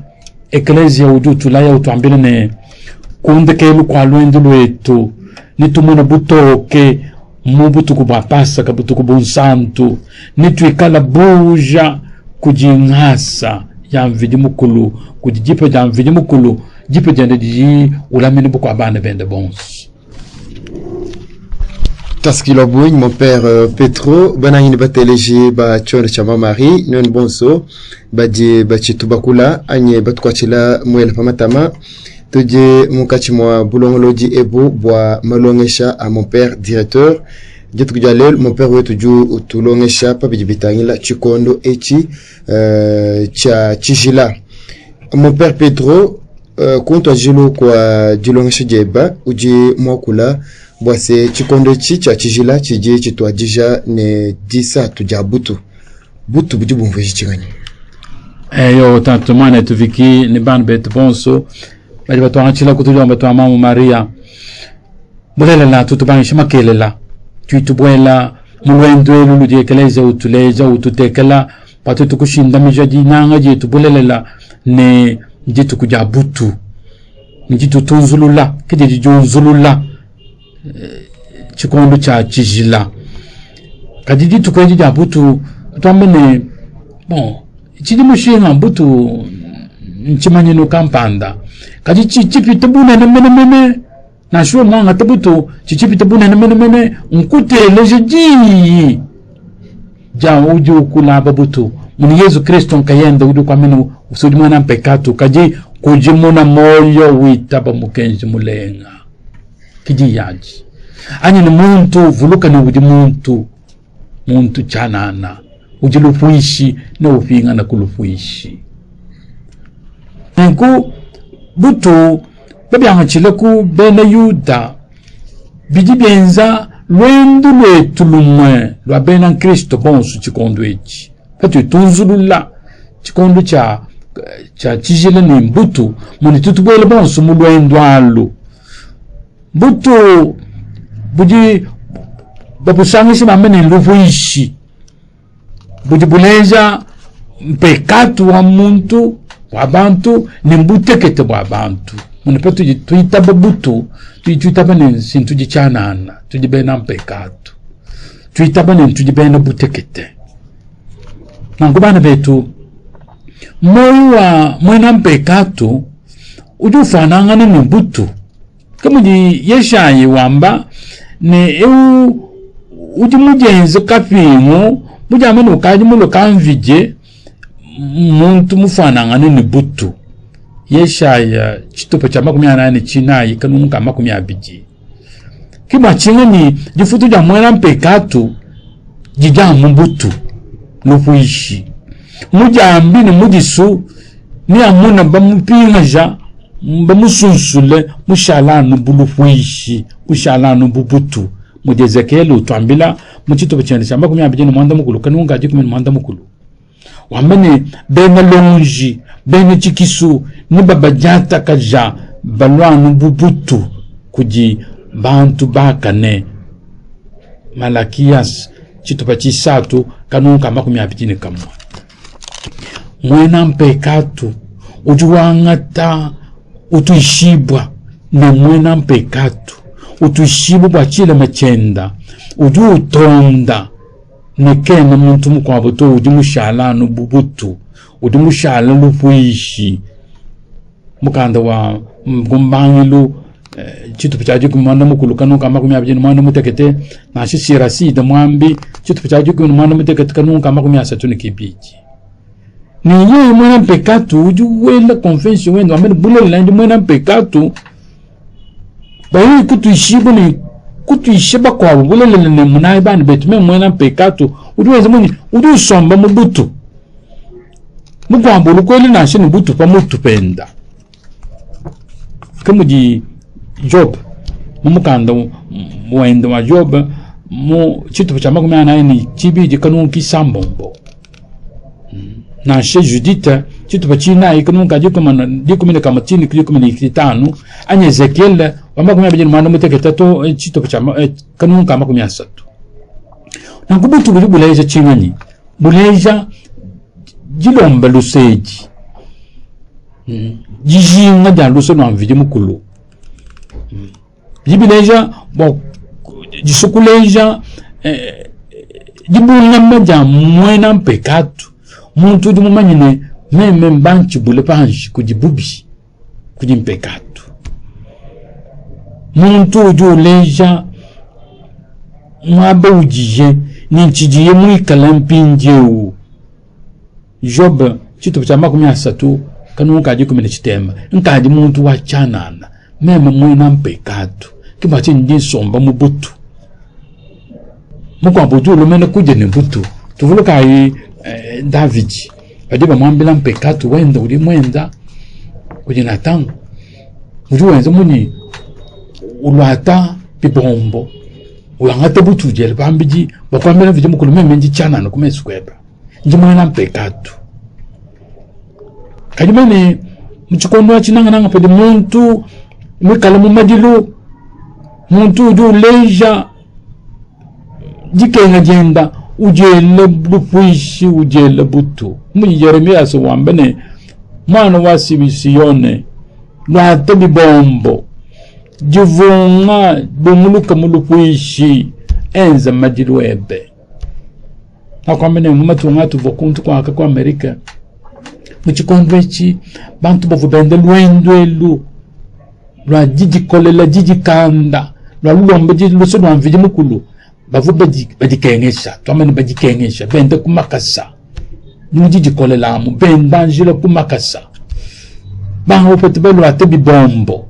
eklezia ujutulaya utwambila ne kundekelu kwa lwendo lwetu nitumuna butoke mubutuku bapasa kabutuku bonsantu nitwikala buja kujingasa ya mvidi mukulu kujijipa ya mvidi mukulu jipa jande diji ulamini buku abane bende bons. Taskilo Bougne, mon père Petro, banangini bateleji ba chonde chama Marie, non bonso, baji chitubakula, anye batukwachila mwele pamatama, tuje mukachi mwa bulongoloji ebo bwa malongesha a mon père directeur, jetu kujalel, mon père wetu ju tulongesha pa bijibitangila chikondo echi cha chijila. Mon père Petro, kuntwa jilo kwa jilongesha jeba, uji mwakula, bwase chikondo cha chijila chije chitwa jija ne disa tuja butu buji bumveji chigani yo tanto mane tuviki ni ban bet bonso bali batwa chila kutuja batwa mama Maria bulela la tutubani shimakelela tuitubwela mulwendo lulu je keleza utuleja ututekela patu kushinda mijaji nanga je tubulela ne jitu kuja butu njitu tunzulula kidi junzulula chikondo cha chijila kadidi tukweji ja butu twamene bon chidi mushinga butu nchimanye no kampanda kadi chipi tabuna na mene na shuo mwanga tabutu chipi tabuna na mene nkute lejeji ja uju kula babutu muni Yesu Kristo nkayenda udu kwa mene usudimwa na pekatu kaji kujimuna moyo witaba mukenji mulenga kiji yaji ani ni muntu vuluka ni udi muntu muntu chanana ujilufuishi na ufinga na kulufuishi nku butu babyanga chileku bene yuda biji bienza lwendu lwetu lumwe lwa bena Kristo bonsu chikondo echi patu tunzulula chikondo cha chijile ni mbutu muni tutubwele bonsu mu lwendu alu butu buji babusangishi mamene lufuishi buji bulenja mpekatu wa muntu wa bantu ni mbutekete wa bantu muni petu tuitaba butu tuitaba ni sintu jichanana tujibena mpekatu tuitaba ni tujibena butekete nangubana betu moyo wa mwena mpekatu ujufanangana ni mbutu kamuji yeshayi wamba ne eu ujimujenze kapingo mujamene ukaji mulo kanvije muntu mufanangana ni butu yeshaya chitopo cha 8 chinayi kanunga 20 kiba chinga ni jifutu ja mwena mpekatu jija mbutu nufuishi mujambi ni mujisu ni amuna bamupinga bamusunsule mushalanu bulufuishi mushalanu bubutu mujezekelu twambila muchitopo cha 20 ni mwanda mukulu kanunga jikumi mwanda mukulu wamene bena lonji bena chikisu ni babajata kaja balwanu bubutu kuji bantu bakane Malakias chitupa chisatu kanunka 20 kamwa mwena mpekatu ujuwangata utuishibwa na mwena mpekatu utuishibwa chile machenda uju utonda nekena muntu mukwabuto ujimushalanu bubutu ujimushala lufuishi mukanda wa mgumbangilu chitupu chaji kumanda mukulu kanunka 20 mwanda mutekete na shishira sida mwambi chitupu chaji kumanda mutekete kanunka 30 nikibiji ni yeye mwena mpekatu ujuwela convention wendo amene bulela ndi mwena mpekatu bayi kutuishibu ni kutuishiba kwa bulela ne munai bani betume mwena mpekatu ujuweza muni ujusomba mubutu mukwambulu kweli na shini butu pa mutu penda kamuji Job mumukanda wendo wa Job mu chitupu cha 80 chibiji kanunki sambombo na she Judith chitupa china ikanunka dikumene kama chini dikumene kitano anye Ezekiel wa 20 mwanda muteketa to chitupa cha kanunka 30 na kubutu buleja chingani buleja jilomba luseji jijinga ja luso no amvije mukulu jibileja bo jisukuleja jibunga maja mwena mpekatu muntu jumumanyine meme mbanchi bule panji kujibubi kujimpekatu muntu juleja mwabe ujije ninchijiye mwikala mpinjeu Job chitupu cha 30 kanunka dikumene chitemba nkaji muntu wachanana meme mwena mpekatu kibachi njisomba mubutu mukwambo julo mene kuje ni butu tuvuluka yi David badiba mwambila mpekatu wenda uli mwenda kujina tangu ujuwenza muni ulwata pibombo ulangata butu jele bambiji bakwambila vije mukulu meme njichanana kumesu kweba njimwena mpekatu kajimene mchikondo wachinanga pedi muntu mwikala mumadilu muntu uju leja jikenga jenda ujele bufuishi ujele butu muni Yeremia so wambene mwana wa Sibisiyone lwate bibombo jivunga bumuluka mulufuishi enza madilu ebe nakwambene mumatunga tuvokuntu kwa haka kwa Amerika mchikondo echi bantu bovubende lwendwelu lwa jijikolela jijikanda lwa lulombe jiluso lwa mviji mukulu bavu bajikengesha twamene bajikengesha bende kumakasa nujijikolela mu bendanjila kumakasa bango pete belu ate bibombo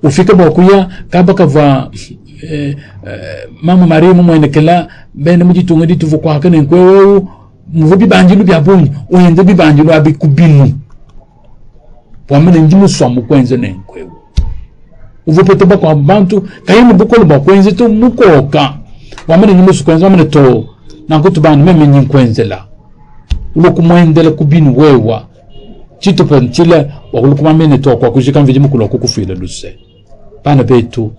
ufike bokuya kaba kava mama Maria mwene kala bene mujitunga dituvo kwa kane nkwewe muvubi banjilu bya bunyi oyende bibanjilu abikubinu wamene njimu swamu kwenze nenkwewe uvupete bako abantu kayimu bukolo bakwenze to mukoka wamene njimu sukwenze wamene to nakutu bantu meme nyinkwenze la uloku mwendele kubinu wewa chito penchile wakuloku mamene to kwa kujika mviji mukulu wakukufile luse bana betu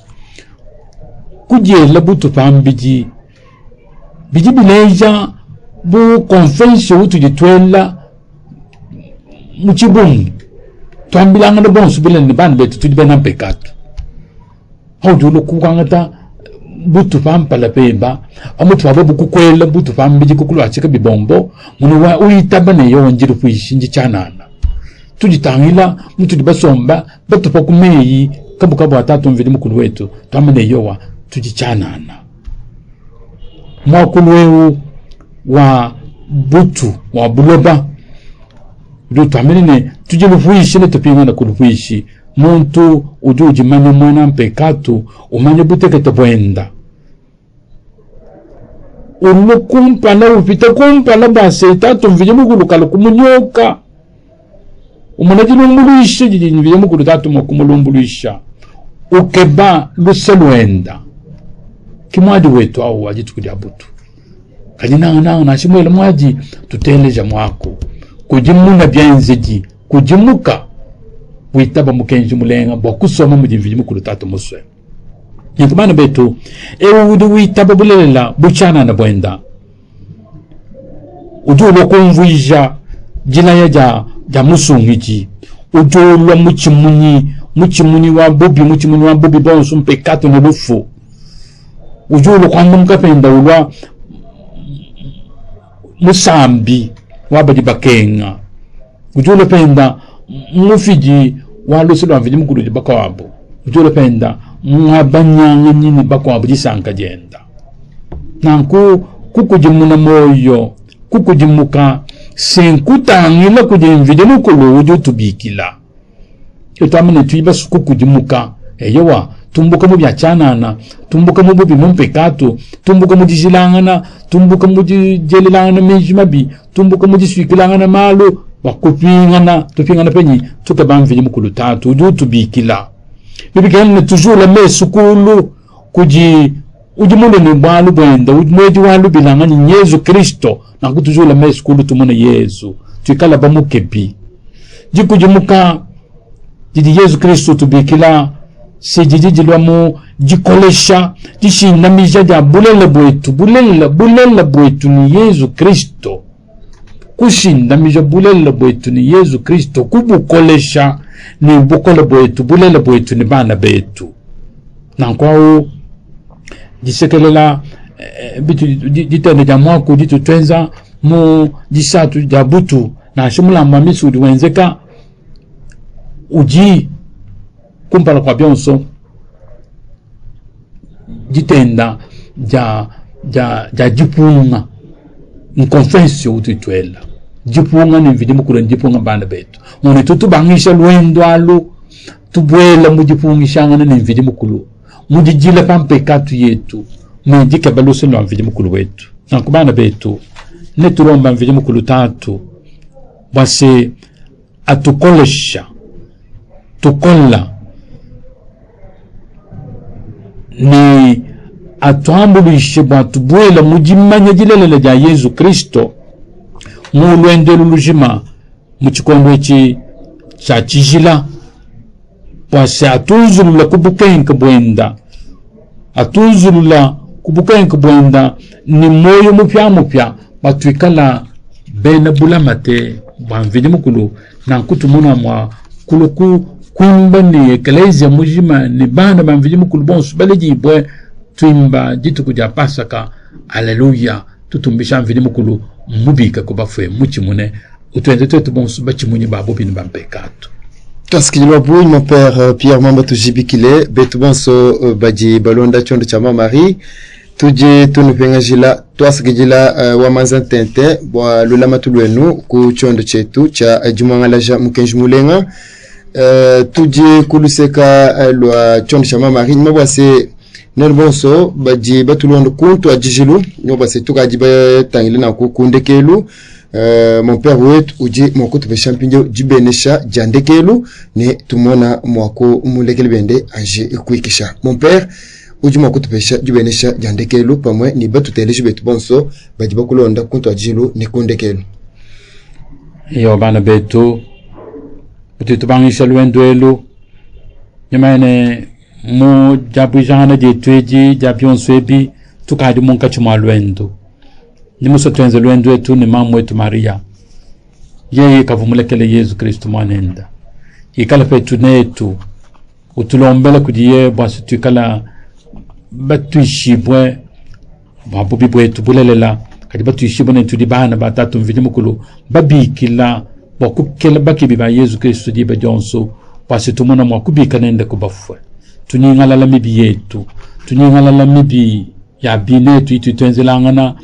kujela butu pambiji biji bileja bu konfensi utu jitwela muchibungu tuambilanga na bonsu bila ni bana betu tudibena pekatu hau julo kukangata butu pampala pemba amutu wababu kukwela butu pambiji kukulu achika bibombo munuwa uitaba na yo wanjiru kuishinji chanana tujitangila mutu dibasomba batu pakumeyi kabu watatu mvili mukulu wetu tuamene yowa tujichanana mwakulu wewu wa butu wa buloba udu tuamene tujilufuishi ne tupinga na kulufuishi muntu ujuji manya mwana mpekatu umanya buteke tebwenda ulu kumpala upita kumpala base tatu mvili mukulu kalu kumunyoka umunajilumbulisha jiji mvili mukulu tatu mwakumulumbulisha ukeba luseluenda kimwaji wetu au wajitu kudia butu kajinanga na shimwele mwaji tuteleja mwako kujimuna byanzeji kujimuka witaba mukenji mulenga bokusoma mujimviji mukulu tatu muswe yintumana betu udu witaba bulela buchana na bwenda udu kumvuija jilaya ja musungiji udu lo muchimuni wa bobi bonso mpekato no lufu ujulu kwamba mkapenda ulwa musambi wabadi bakenga ujulu penda mufiji walusilo mfiji mkulu jibaka wabo ujulu penda mwabanyanga nini baka wabo jisanka jenda nanku kukujimuna moyo kukujimuka senkutangila kujimvide mkulu uju tubikila etamene tuiba kukujimuka eyowa tumbuka mu byachanana tumbuka mu bubi mumpekatu tumbuka mu jilangana tumbuka mu jelelangana mejimabi tumbuka mu jiswikilangana malu bakupingana tupingana penyi tukabamvije mukulu tatu uju tubikila bibigana toujours la mesukulu kuji ujimunde ni balu bwenda ujumweji walu bilangani Yesu Kristo na kutujula la mesukulu tumone Yesu tukala bamukebi jikujimuka jidi Yesu Kristo tubikila se jijilwamu jikolesha jishinamija ja bulela bwetu ni Yesu Kristo kushindamija bulela bwetu ni Yesu Kristo kubukolesha ni bukola bwetu bulela bwetu ni bana betu nankwao jisekelela bitu jitende ja mwako jitu twenza mu jisatu ja butu na shimula mamisudi wenzeka uji kumpala kwa byonso jitenda ja jipunga nkonfensio utitwela jipunga ni mvidi mukulu jipunga bana betu mune tutubangisha lwendo alu tubwela mujipungishanga ni mvidi mukulu mujijila pampekatu yetu mujike baluse lwa mvidi mukulu wetu nakubana betu netulomba mvidi mukulu tatu base atukolesha tukola ni atuambulishe batubwela mujimanya jilelela ja Yesu Kristo mulwendo lulujima muchikondo echi cha chijila base atunzulula kubukenka bwenda ni moyo mupya batwikala bena bulamate bamvidi mukulu na kutumuna mwa kuluku kwimba ni eklezia mujima ni bana bamvidi mukulu bonsu balejibwe twimba jitu kuja pasaka haleluya tutumbisha mvidi mukulu mubika kubafwe muchimune utwenze twetu bonsu bachimunyi babo bini bampekatu Taskilwa bouy mon père Pierre Mambatu Jibikile betu bonso baji balonda chondo cha mama Marie tuje tunupengajila twasikijila wamanza tente bwa lulama tulwenu ku chondo chetu cha jumangalaja mukenji mulenga tuje kuluseka lwa chondo cha mama Marie mabwase nel bonso baji batulondo kuntu ajijilu nyoba setuka ajiba tangile na kundekelu mon père wetu uji moko tube champignon jibenesha jandekelu ne tumona mwako mulekele bende aje ikuikisha mon père uji moko tube jibenesha jandekelu pamwe ni batuteleje betu bonso baji bakulonda kuntu ajijilu ne kundekelu iyo bana betu tutubangisha lwendwelu nyamane mu jabujana de tweji jabion swebi tukadi munka chuma lwendo nimuso twenze lwendo etu ni mamu wetu Maria yeye kavumulekele Yesu Kristo mwanenda ikala petu netu utulombele kudiye bwasi tukala batuishibwe babubi bwetu bulelela kadi batuishibwe netu di bana batatu mvidi mukulu babikila bakukela bakibi ba Yesu Kristo di bajonso bwasi tumona mwakubika nende kubafwe tuningala la mibi yetu tuningala la mibi ya binetu itu twenzelangana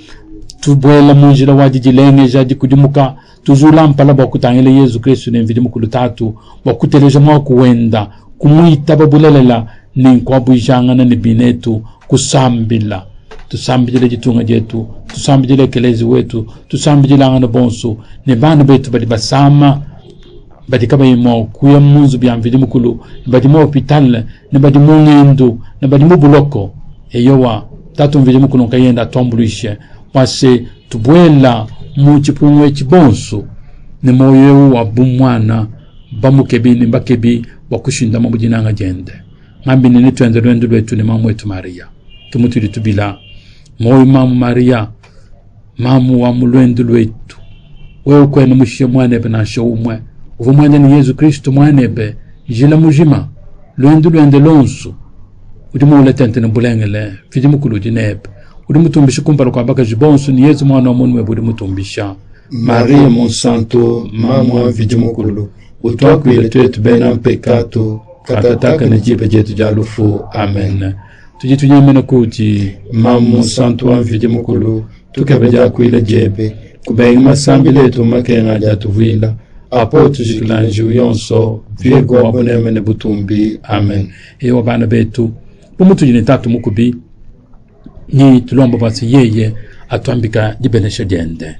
tubwela munjira wajijilenge jadi kudimuka tuzula mpala bakutangile Yesu Kristo ne mvidi mukulu tatu bakuteleje mwa kuwenda kumuita babulelela ni kwa bujangana ne binetu kusambila tusambile jitunga jetu tusambile kelezi wetu tusambile ngana bonso ne bana betu badi basama badi kaba yimo kuya munzu bya mvidi mukulu badi mo hospital ne badi mo ngendo ne badi mo buloko eyowa tatu mvidi mukulu kayenda tombuluishe wase tubwela mu chipumwe chibonso ne moyo wa bumwana bamukebi ne bakebi bakushinda mu bujinanga jende ngambi ne twenze lwendo lwetu ne mamu wetu Maria tumutuli tubila moyo mamu Maria mamu wa mulwendo lwetu wewe kwene mushye mwanebe na shomwe uvumwanya ni Yesu Kristo mwanebe jila mujima lwendo lonso udimu uletente ne bulengele fidi mukulu dinebe udimutumbisha kumpala kwa baka jibonso ni Yesu mwana wa munwe budimutumbisha Maria monsanto mama vidi mukulu utwakwile twetu bena mpekato katataka na jipe jetu jalufu amen tujitunyamena kuti mamu santo wa vidi mukulu tukebeja kwile jebe kubengi masambi letu makenga jatuvila apo tujikilanju yonso viego wabonemene butumbi amen ewa bana betu umutujine tatu mukubi ni tulomba basi yeye atuambika jibenesha jende